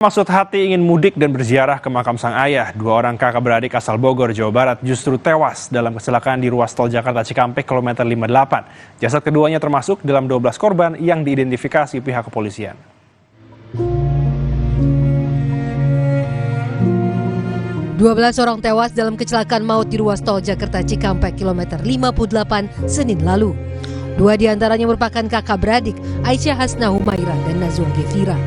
Maksud hati ingin mudik dan berziarah ke makam sang ayah, dua orang kakak beradik asal Bogor, Jawa Barat justru tewas dalam kecelakaan di ruas tol Jakarta Cikampek kilometer 58. Jasad keduanya termasuk dalam 12 korban yang diidentifikasi pihak kepolisian. Dua belas orang tewas dalam kecelakaan maut di ruas tol Jakarta Cikampek kilometer 58 Senin lalu. Dua diantaranya merupakan kakak beradik, Aisyah Hasna Humaira dan Nazwa Gefira.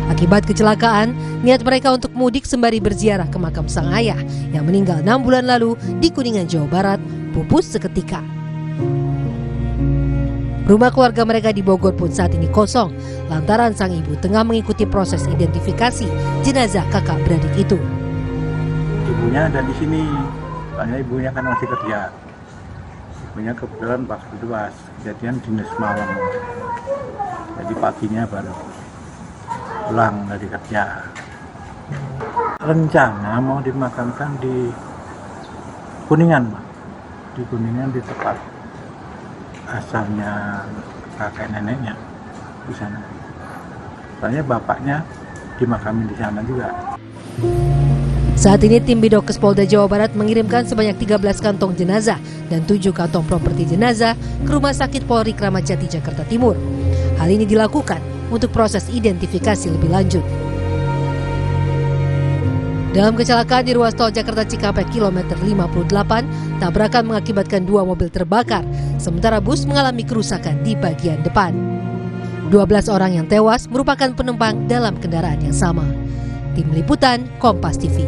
Akibat kecelakaan, niat mereka untuk mudik sembari berziarah ke makam sang ayah yang meninggal 6 bulan lalu di Kuningan, Jawa Barat, pupus seketika. Rumah keluarga mereka di Bogor pun saat ini kosong, lantaran sang ibu tengah mengikuti proses identifikasi jenazah kakak beradik itu. Ibunya ada di sini, soalnya ibunya kan masih kerja. Ibunya kebetulan pas kejadian dinas malam, jadi paginya baru pulang dari kerja. Rencana mau dimakamkan di Kuningan, Pak. Di Kuningan, di tempat asalnya kakek neneknya di sana. Soalnya bapaknya dimakamin di sana juga. Saat ini tim Bidokes Polda Jawa Barat mengirimkan sebanyak 13 kantong jenazah dan 7 kantong properti jenazah ke Rumah Sakit Polri Kramat Jati, Jakarta Timur. Hal ini dilakukan untuk proses identifikasi lebih lanjut. Dalam kecelakaan di ruas tol Jakarta Cikampek kilometer 58, tabrakan mengakibatkan 2 mobil terbakar, sementara bus mengalami kerusakan di bagian depan. 12 orang yang tewas merupakan penumpang dalam kendaraan yang sama. Tim Liputan Kompas TV.